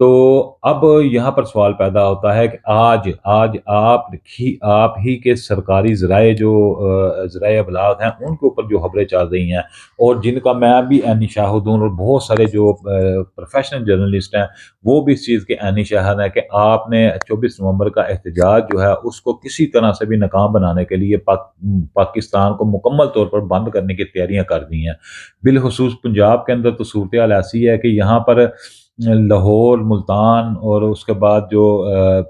تو اب یہاں پر سوال پیدا ہوتا ہے کہ آج آج آپ ہی کے سرکاری ذرائع جو ذرائع ابلاغ ہیں ان کے اوپر جو خبریں چل رہی ہیں، اور جن کا میں بھی عینی شاہد ہوں، اور بہت سارے جو پروفیشنل جرنلسٹ ہیں وہ بھی اس چیز کے عینی شاہد ہیں کہ آپ نے 24 نومبر کا احتجاج جو ہے اس کو کسی طرح سے بھی ناکام بنانے کے لیے پاکستان کو مکمل طور پر بند کرنے کی تیاریاں کر دی ہیں۔ بالخصوص پنجاب کے اندر تو صورتحال ایسی ہے کہ یہاں پر لاہور، ملتان اور اس کے بعد جو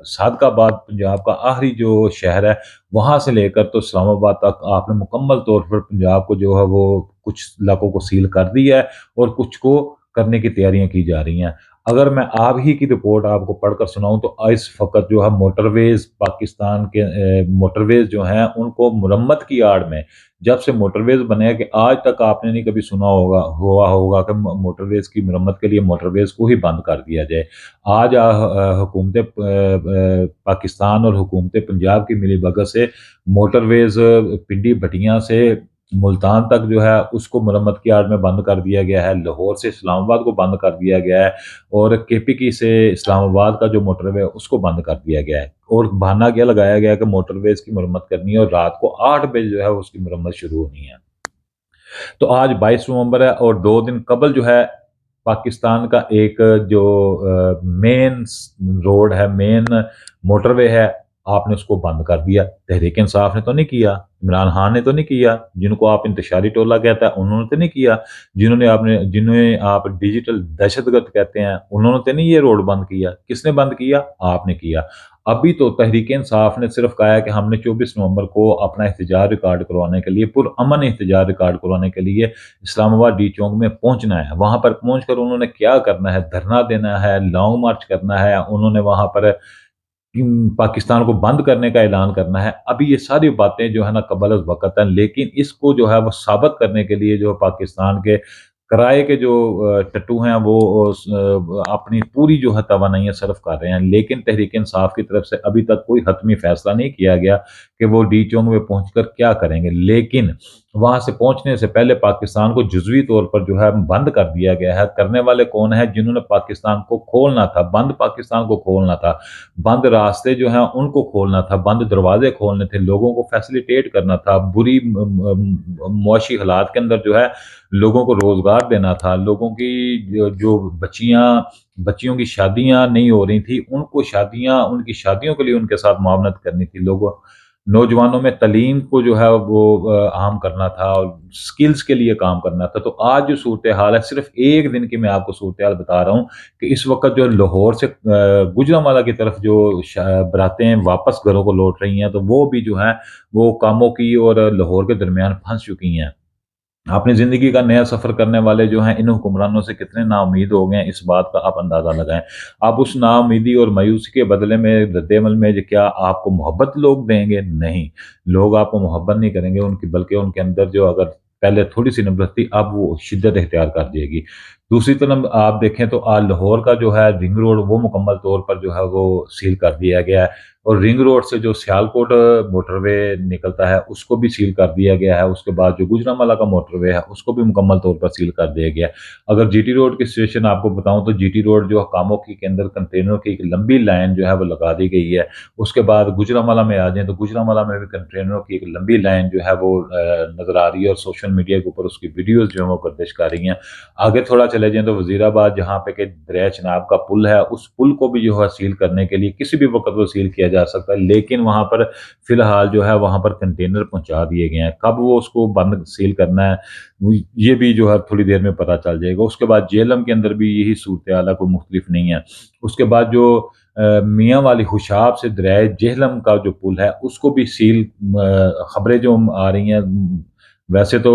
صادق آباد پنجاب کا آخری جو شہر ہے، وہاں سے لے کر تو اسلام آباد تک آپ نے مکمل طور پر پنجاب کو جو ہے وہ کچھ علاقوں کو سیل کر دیا ہے، اور کچھ کو کرنے کی تیاریاں کی جا رہی ہیں۔ اگر میں آپ ہی کی رپورٹ آپ کو پڑھ کر سناؤں تو اس وقت جو ہے موٹر ویز پاکستان کے موٹر ویز جو ہیں ان کو مرمت کی آڑ میں، جب سے موٹر ویز بنے کہ آج تک آپ نے نہیں کبھی سنا ہوا ہوگا کہ موٹر ویز کی مرمت کے لیے موٹر ویز کو ہی بند کر دیا جائے۔ آج حکومت پاکستان اور حکومت پنجاب کی ملی بھگت سے موٹر ویز پنڈی بھٹیاں سے ملتان تک جو ہے اس کو مرمت کی آڑ میں بند کر دیا گیا ہے، لاہور سے اسلام آباد کو بند کر دیا گیا ہے، اور کے پی کی سے اسلام آباد کا جو موٹر وے ہے اس کو بند کر دیا گیا ہے، اور بہانہ کیا لگایا گیا ہے کہ موٹر ویز کی مرمت کرنی ہے اور رات کو 8 بجے جو ہے اس کی مرمت شروع ہونی ہے۔ تو آج 22 نومبر ہے، اور 2 دن قبل جو ہے پاکستان کا ایک جو مین روڈ ہے، مین موٹر وے ہے، آپ نے اس کو بند کر دیا۔ تحریک انصاف نے تو نہیں کیا، عمران خان نے تو نہیں کیا، جن کو آپ انتشاری ٹولہ کہتا ہے انہوں نے تو نہیں کیا، جنہیں آپ ڈیجیٹل دہشت گرد کہتے ہیں انہوں نے تو نہیں یہ روڈ بند کیا۔ کس نے بند کیا؟ آپ نے کیا۔ ابھی تو تحریک انصاف نے صرف کہا ہے کہ ہم نے 24 نومبر کو اپنا احتجاج ریکارڈ کروانے کے لیے، پرامن احتجاج ریکارڈ کروانے کے لیے اسلام آباد ڈی چونک میں پہنچنا ہے۔ وہاں پر پہنچ کر انہوں نے کیا کرنا ہے؟ دھرنا دینا ہے، لانگ مارچ کرنا ہے، انہوں نے وہاں پر پاکستان کو بند کرنے کا اعلان کرنا ہے۔ ابھی یہ ساری باتیں جو ہے نا قبل از وقت ہیں، لیکن اس کو جو ہے وہ ثابت کرنے کے لیے جو پاکستان کے کرائے کے جو ٹٹو ہیں وہ اپنی پوری جو ہے توانائیاں صرف کر رہے ہیں، لیکن تحریک انصاف کی طرف سے ابھی تک کوئی حتمی فیصلہ نہیں کیا گیا کہ وہ ڈی چونگ میں پہنچ کر کیا کریں گے۔ لیکن وہاں سے پہنچنے سے پہلے پاکستان کو جزوی طور پر جو ہے بند کر دیا گیا ہے۔ کرنے والے کون ہیں؟ جنہوں نے پاکستان کو کھولنا تھا، بند پاکستان کو کھولنا تھا، بند راستے جو ہیں ان کو کھولنا تھا، بند دروازے کھولنے تھے، لوگوں کو فیسیلیٹیٹ کرنا تھا، بری معاشی حالات کے اندر جو ہے لوگوں کو روزگار دینا تھا، لوگوں کی جو بچیوں کی شادیاں نہیں ہو رہی تھی ان کو ان کی شادیوں کے لیے ان کے ساتھ معاونت کرنی تھی، لوگوں نوجوانوں میں تعلیم کو جو ہے وہ عام کرنا تھا، اور سکلز کے لیے کام کرنا تھا۔ تو آج جو صورتحال ہے، صرف ایک دن کی میں آپ کو صورتحال بتا رہا ہوں کہ اس وقت جو لاہور سے گوجرانوالہ کی طرف جو براتیں واپس گھروں کو لوٹ رہی ہیں، تو وہ بھی جو ہیں وہ کاموں کی اور لاہور کے درمیان پھنس چکی ہیں۔ اپنی زندگی کا نیا سفر کرنے والے جو ہیں ان حکمرانوں سے کتنے نا امید ہو گئے ہیں، اس بات کا آپ اندازہ لگائیں۔ آپ اس نا امیدی اور مایوسی کے بدلے میں رد عمل میں کیا آپ کو محبت لوگ دیں گے؟ نہیں، لوگ آپ کو محبت نہیں کریں گے ان کی، بلکہ ان کے اندر جو اگر پہلے تھوڑی سی نفرت تھی اب وہ شدت اختیار کر دے گی۔ دوسری طرف آپ دیکھیں تو آج لاہور کا جو ہے رنگ روڈ وہ مکمل طور پر جو ہے وہ سیل کر دیا گیا ہے، اور رنگ روڈ سے جو سیالکوٹ موٹر وے نکلتا ہے اس کو بھی سیل کر دیا گیا ہے۔ اس کے بعد جو گوجرانوالہ کا موٹر وے ہے اس کو بھی مکمل طور پر سیل کر دیا گیا ہے۔ اگر جی ٹی روڈ کی سچویشن آپ کو بتاؤں تو جی ٹی روڈ جو کاموں کی کے اندر کنٹینروں کی ایک لمبی لائن جو ہے وہ لگا دی گئی ہے۔ اس کے بعد گوجرانوالہ میں آ جائیں تو گوجرانوالہ میں بھی کنٹینروں کی ایک لمبی لائن جو ہے وہ نظر آ رہی ہے، اور سوشل میڈیا کے اوپر اس کی ویڈیوز جو ہیں وہ گردش کر رہی ہیں۔ آگے تھوڑا چلے جائیں تو وزیر آباد جہاں پہ کہ دریائے چناب کا پل ہے، اس پل کو بھی جو ہے سیل کرنے کے لیے کسی بھی وقت وہ سیل کیا جا سکتا ہے، لیکن وہاں پر فی الحال جو ہے وہاں پر کنٹینر پہنچا دیے گئے ہیں۔ کب وہ اس کو بند سیل کرنا ہے یہ بھی جو ہے تھوڑی دیر میں پتہ چل جائے گا۔ اس کے بعد جیلم کے اندر بھی یہی صورتحال ہے، کوئی مختلف نہیں ہے۔ اس کے بعد جو میاں والی خوشاب سے دریائے جہلم کا جو پل ہے اس کو بھی سیل، خبریں جو آ رہی ہیں ویسے تو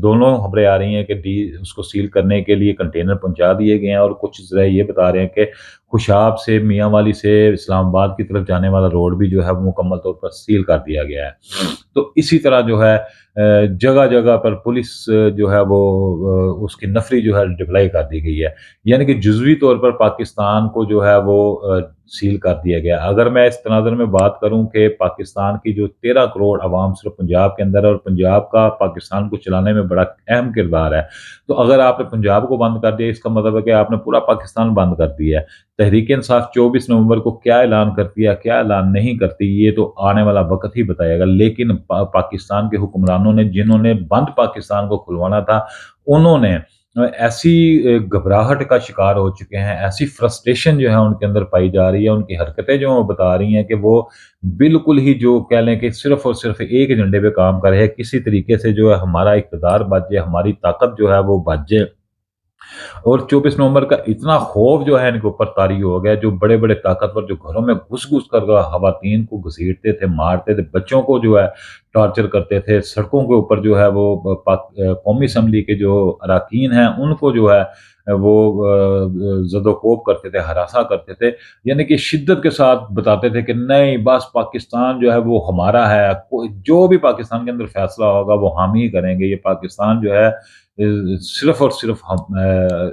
دونوں خبریں آ رہی ہیں کہ اس کو سیل کرنے کے لیے کنٹینر پہنچا دیے گئے ہیں، اور کچھ ذرائع یہ بتا رہے ہیں کہ خوشاب سے میاں والی سے اسلام آباد کی طرف جانے والا روڈ بھی جو ہے وہ مکمل طور پر سیل کر دیا گیا ہے۔ تو اسی طرح جو ہے جگہ جگہ پر پولیس جو ہے وہ اس کی نفری جو ہے ڈپلائی کر دی گئی ہے، یعنی کہ جزوی طور پر پاکستان کو جو ہے وہ سیل کر دیا گیا۔ اگر میں اس تناظر میں بات کروں کہ پاکستان کی جو 13 کروڑ عوام صرف پنجاب کے اندر ہے، اور پنجاب کا پاکستان کو چلانے میں بڑا اہم کردار ہے، تو اگر آپ نے پنجاب کو بند کر دیا، اس کا مطلب ہے کہ آپ نے پورا پاکستان بند کر دیا ہے۔ تحریک انصاف 24 نومبر کو کیا اعلان کرتی ہے، کیا اعلان نہیں کرتی، یہ تو آنے والا وقت ہی بتائے گا، لیکن پاکستان کے حکمرانوں نے، جنہوں نے بند پاکستان کو کھلوانا تھا، انہوں نے ایسی گھبراہٹ کا شکار ہو چکے ہیں، ایسی فرسٹریشن جو ہے ان کے اندر پائی جا رہی ہے، ان کی حرکتیں جو بتا رہی ہیں کہ وہ بالکل ہی جو کہہ لیں کہ صرف اور صرف ایک ایجنڈے پہ کام کر رہے ہیں، کسی طریقے سے جو ہے ہمارا اقتدار بچ جائے، ہماری طاقت جو ہے وہ بچ جائے۔ اور 24 نومبر کا اتنا خوف جو ہے ان کے اوپر طاری ہو گیا، جو بڑے بڑے طاقتور جو گھروں میں گھس گھس کر خواتین کو گھسیٹتے تھے، مارتے تھے، بچوں کو جو ہے ٹارچر کرتے تھے، سڑکوں کے اوپر جو ہے وہ قومی اسمبلی کے جو اراکین ہیں ان کو جو ہے وہ زد و کوب کرتے تھے، ہراساں کرتے تھے، یعنی کہ شدت کے ساتھ بتاتے تھے کہ نہیں، بس پاکستان جو ہے وہ ہمارا ہے، جو بھی پاکستان کے اندر فیصلہ ہوگا وہ ہم ہی کریں گے، یہ پاکستان جو ہے صرف اور صرف ہم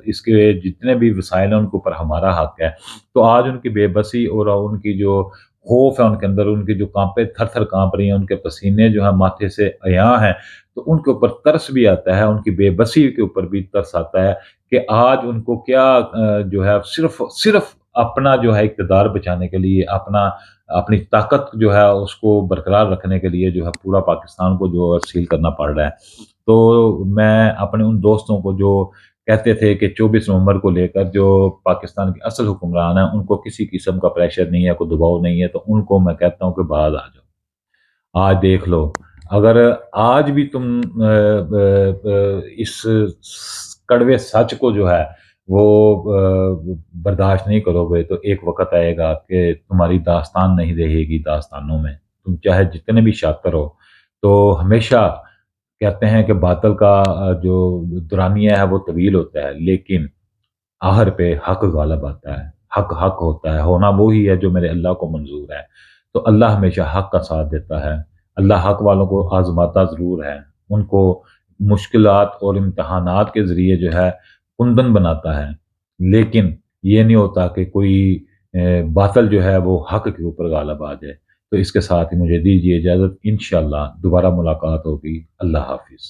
اس کے جتنے بھی وسائل ہیں ان کے اوپر ہمارا حق ہے۔ تو آج ان کی بے بسی اور ان کی جو خوف ہے ان کے اندر، ان کی جو کانپے تھر تھر کانپ رہی ہیں، ان کے پسینے جو ہیں ماتھے سے عیاں ہیں، تو ان کے اوپر ترس بھی آتا ہے، ان کی بے بسی کے اوپر بھی ترس آتا ہے کہ آج ان کو کیا جو ہے صرف اپنا جو ہے اقتدار بچانے کے لیے، اپنی طاقت جو ہے اس کو برقرار رکھنے کے لیے جو ہے پورا پاکستان کو جو ہے سیل کرنا پڑ رہا ہے۔ تو میں اپنے ان دوستوں کو جو کہتے تھے کہ 24 نومبر کو لے کر جو پاکستان کے اصل حکمران ہیں ان کو کسی قسم کا پریشر نہیں ہے، کوئی دباؤ نہیں ہے، تو ان کو میں کہتا ہوں کہ باز آ جاؤ، آج دیکھ لو۔ اگر آج بھی تم اس کڑوے سچ کو جو ہے وہ برداشت نہیں کرو گے، تو ایک وقت آئے گا کہ تمہاری داستان نہیں رہے گی داستانوں میں، تم چاہے جتنے بھی شاطر ہو۔ تو ہمیشہ کہتے ہیں کہ باطل کا جو دورانیہ ہے وہ طویل ہوتا ہے، لیکن آخر پہ حق غالب آتا ہے، حق حق ہوتا ہے، ہونا وہی ہے جو میرے اللہ کو منظور ہے۔ تو اللہ ہمیشہ حق کا ساتھ دیتا ہے، اللہ حق والوں کو آزماتا ضرور ہے، ان کو مشکلات اور امتحانات کے ذریعے جو ہے کندن بناتا ہے، لیکن یہ نہیں ہوتا کہ کوئی باطل جو ہے وہ حق کے اوپر غالب آ جائے۔ تو اس کے ساتھ ہی مجھے دیجیے اجازت، انشاءاللہ دوبارہ ملاقات ہوگی۔ اللہ حافظ۔